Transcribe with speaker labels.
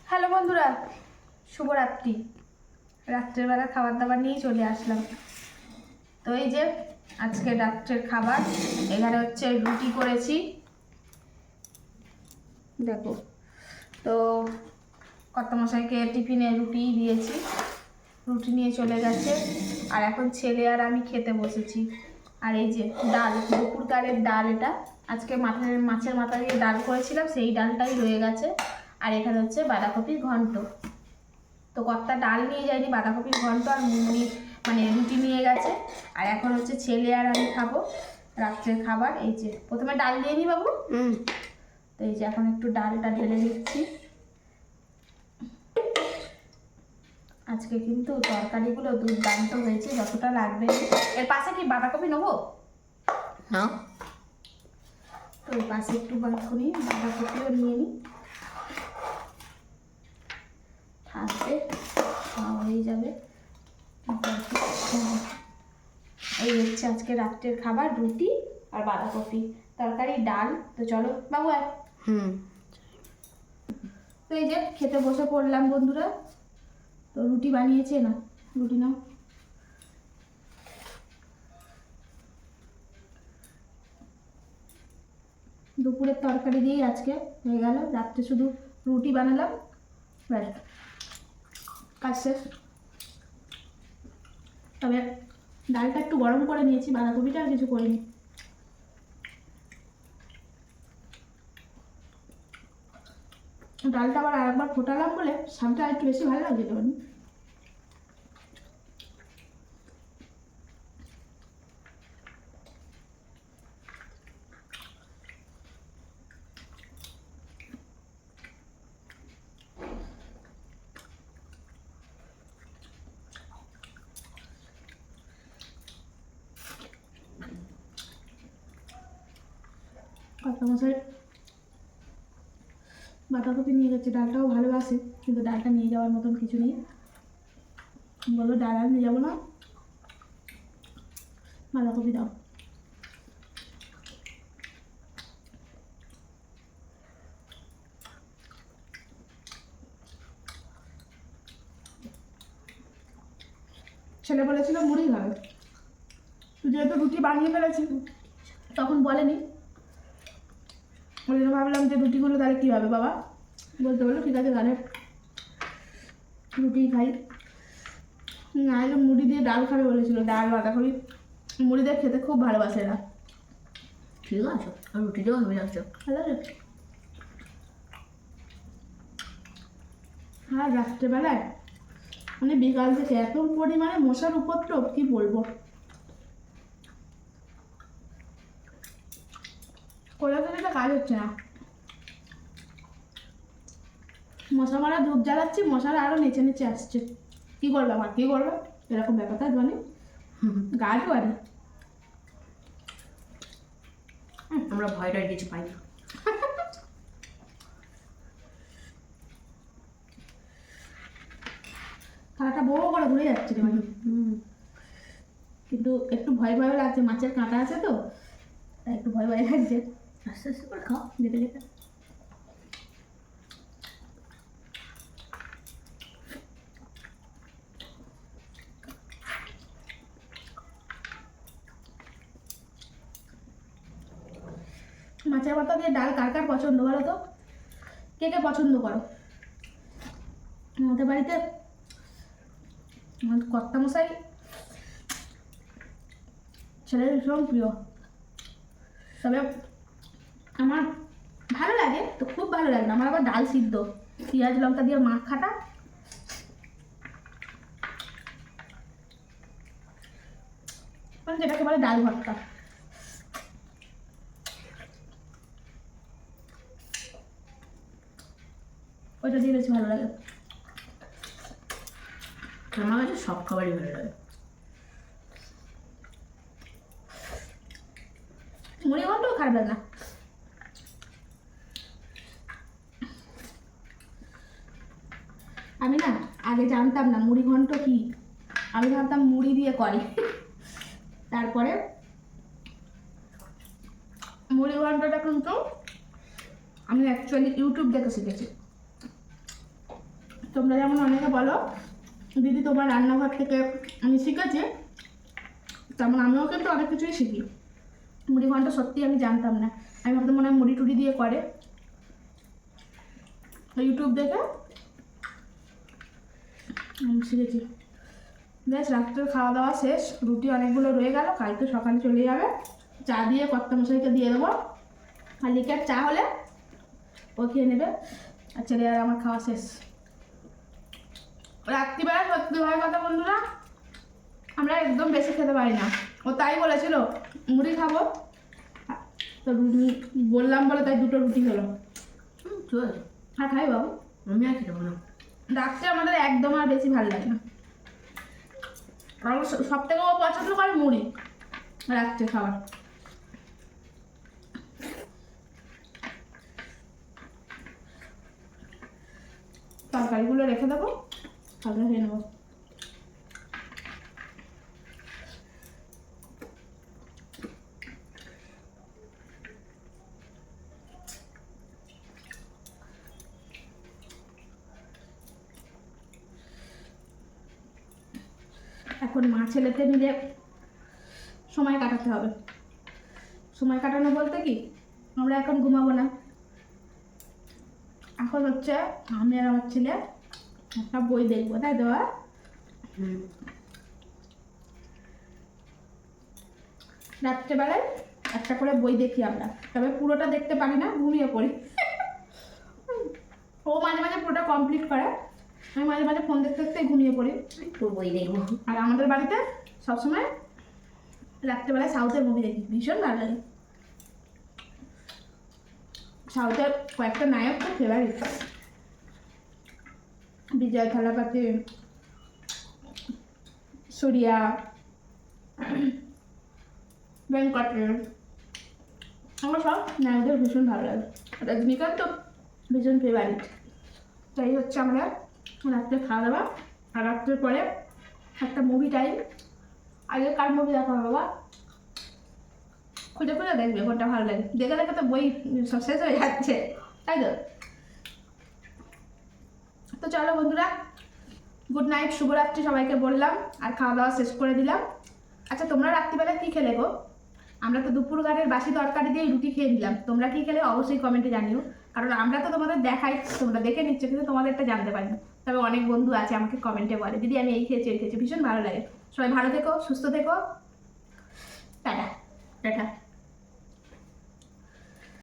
Speaker 1: Hello বন্ধুরা, শুভরাত্রি। রাত্রেবেলা খাবার দাবার নিয়ে চলে আসলাম। তো এই যে আজকে রাত্রের খাবার, এখানে হচ্ছে রুটি করেছি, দেখো। তো কর্তামশাইকে টিফিনে রুটি দিয়েছি, রুটি নিয়ে চলে গেছে। আর এখন ছেলে আর আমি খেতে বসেছি। আর এই যে ডাল, দুপুরকারের ডাল, এটা আজকে মাছের মাথা দিয়ে ডাল করেছিলাম, সেই ডালটাই রয়ে গেছে। আর এখানে হচ্ছে বাঁধাকপির ঘন্ট। তো কর্তা ডাল নিয়ে যায়নি, বাঁধাকপির ঘন্ট আর মুড়ি মানে রুটি নিয়ে গেছে। আর এখন হচ্ছে ছেলে আর আমি খাবো রাত্রের খাবার। এই যে প্রথমে ডাল দিয়ে নি বাবু। তো এই যে এখন একটু ডালটা ঢেলে দিচ্ছি। আজকে কিন্তু তরকারিগুলো দুর্দান্ত হয়েছে, যতটা লাগবে। এর পাশে কি বাঁধাকপি নেবো?
Speaker 2: হ্যাঁ,
Speaker 1: তো এর পাশে একটু বাঁধাকপিও নিয়ে নিই, থাকবে, হয়ে যাবে। এই হচ্ছে আজকে রাত্রের খাবার, রুটি আর বাঁধাকপি তরকারি, ডাল। তো চলো বাবু আর তো এই যে খেতে বসে পড়লাম বন্ধুরা। তো রুটি বানিয়েছে, না রুটি নাও। দুপুরের তরকারি দিয়েই আজকে হয়ে গেল, রাত্রে শুধু রুটি বানালাম, ব্যাস কাজ শেষ। তবে ডালটা একটু গরম করে নিয়েছি, বাঁধাকপিটা আর কিছু করিনি। ডালটা আবার আরেকবার ফোটালাম বলে স্বাদটা একটু বেশি ভালো লাগছে তখন। কর্তামশাই বাঁধাকপি নিয়ে গেছে, ডালটাও ভালোবাসে, কিন্তু ডালটা নিয়ে যাওয়ার মতন কিছু নেই। বললো ডাল আর নিয়ে যাবো না, বাঁধাকপি দাও। ছেলে বলেছিল মুড়ি খাবে, যেহেতু রুটি বানিয়ে ফেলেছি তখন বলেনি, ওই জন্য ভাবলাম যে রুটিগুলো তাহলে কী হবে বাবা। বলতে বললো ঠিক আছে তাহলে রুটি খাই, না হলে মুড়ি দিয়ে ডাল খাবে বলেছিল। ডাল বাঁধাকপি মুড়ি দিয়ে খেতে খুব ভালোবাসে এরা।
Speaker 2: ঠিক আছে, আর রুটিটাও হবে যাচ্ছে।
Speaker 1: ভালো আছে। আর রাত্রেবেলায় মানে বিকাল থেকে এত পরিমাণে মশার উপদ্রব কি বলবো। কোলা থেকে কাজ হচ্ছে না, মশা মারা ধূপ জ্বালাচ্ছি, মশারা আরো নিচে নিচে আসছে। কি করবে আমার, কি করবে এরকম ব্যাপারটা মানে গাছ বাড়ি।
Speaker 2: আমরা ভয়টার কিছু পাই না।
Speaker 1: থালাটা বড় করে ঘুরে যাচ্ছে রে মানে। কিন্তু একটু ভয় ভয় লাগছে, মাছের কাঁটা আছে তো, তাই একটু ভয় ভয় লাগছে।
Speaker 2: আস্তে আস্তে করে খাও,
Speaker 1: যেতে যেতে মাছের মাথা দিয়ে ডাল কার কার পছন্দ বলো তো, কে কে পছন্দ করো? আমাদের বাড়িতে আমার কর্তামশাই ছেলের ভীষণ প্রিয়। তবে আমার ভালো লাগে তো, খুব ভালো লাগে না আমার আবার ডাল সিদ্ধ পেঁয়াজ লঙ্কা দিয়ে মাখাটা, মানে যেটাকে বলে ডাল ভর্তা, ওইটা দিয়ে বেশি ভালো লাগে।
Speaker 2: আমার কাছে সব খাবারই ভালো লাগে।
Speaker 1: মুড়ি ঘন্টও খারাপ লাগে না। আমি না আগে জানতাম না মুড়ি ঘন্ট কি, আমি ভাবতাম মুড়ি দিয়ে করে। তারপরে মুড়ি ঘন্টটা কিন্তু আমি অ্যাকচুয়ালি ইউটিউব দেখে শিখেছি। তোমরা যেমন অনেকে বলো দিদি তোমার রান্নাঘর থেকে আমি শিখেছি, তেমন আমিও কিন্তু অনেক কিছুই শিখি। মুড়ি ঘন্ট সত্যি আমি জানতাম না, আমি ভাবতাম মনে হয় মুড়ি টুড়ি দিয়ে করে, ইউটিউব দেখে আমি শিখেছি। বেশ, রাত্রের খাওয়া দাওয়া শেষ, রুটি অনেকগুলো রয়ে গেল, কালকে সকালে চলে যাবে। চা দিয়ে কর্তামশাইকে দিয়ে দেবো, আর লিকার চা হলে ও খেয়ে নেবে, আর ছেলে আর আমার খাওয়া শেষ। রাত্রিবেলা সত্যি ভাই কথা বন্ধুরা, আমরা একদম বেশি খেতে পারি না। ও তাই বলেছিল মুড়ি খাবো, তো বললাম বলে তাই 2টো রুটি হলো।
Speaker 2: ঠিক আছে,
Speaker 1: হ্যাঁ খাই বাবু,
Speaker 2: আমি আর খেতে পারবো না।
Speaker 1: রাত্রে আমাদের একদম আর বেশি ভালো লাগে না, কারণ সব থেকে ও পছন্দ করে মুড়ি রাত্রে খাবার। তরকারিগুলো রেখে দেবো, তাহলে খেয়ে নেবো। এখন মা ছেলেতে মিলে সময় কাটাতে হবে। সময় কাটানো বলতে কি, আমরা এখন ঘুমাবো না, এখন হচ্ছে আমি আর আমার ছেলে একটা বই দেখবো, তাই তো? রাত্রেবেলায় একটা করে বই দেখি আমরা, তবে পুরোটা দেখতে পারি না, ঘুমিয়ে পড়ি। ও মাঝে মাঝে পুরোটা কমপ্লিট করে, আমি মাঝে মাঝে ফোন দেখতে দেখতে ঘুমিয়ে পড়ি।
Speaker 2: একটু বই দেখবো।
Speaker 1: আর আমাদের বাড়িতে সবসময় রাত্রেবেলায় সাউথের মুভি দেখি, ভীষণ ভালো লাগে। সাউথের কয়েকটা নায়ক খুব ফেভারিট, বিজয় থালাপতি, সূর্যা, ভেঙ্কটেশ, আমার সব নায়কদের ভীষণ ভালো লাগে। রজনীকান্ত তো ভীষণ ফেভারিট। তাই হচ্ছে আমরা রাত্রে খাওয়া দাওয়া, আর রাত্রের পরে একটা মুভি টাইম। আগে কার মুভি দেখা হবে বাবা? খুঁজে খুঁজে দেখবে কোনটা ভালো লাগে, দেখে দেখে তো বই সব শেষ হয়ে যাচ্ছে, তাই তো? তো চলো বন্ধুরা, গুড নাইট, শুভরাত্রি সবাইকে বললাম, আর খাওয়া দাওয়া শেষ করে দিলাম। আচ্ছা, তোমরা রাত্রিবেলা কী খেলে গো? আমরা তো দুপুর গানের বাসি তরকারি দিয়ে রুটি খেয়ে নিলাম, তোমরা কী খেলে অবশ্যই কমেন্টে জানিও, কারণ আমরা তো তোমাদের দেখাই, তোমরা দেখে নিচ্ছ, কিন্তু তোমাদেরটা জানতে পারি না। তবে অনেক বন্ধু আছে আমাকে কমেন্টে বলে দিদি আমি এই খেয়েছি ওই খেয়েছি, ভীষণ ভালো লাগে। সবাই ভালো থেকো, সুস্থ থেকো, টাটা।
Speaker 2: টাটা।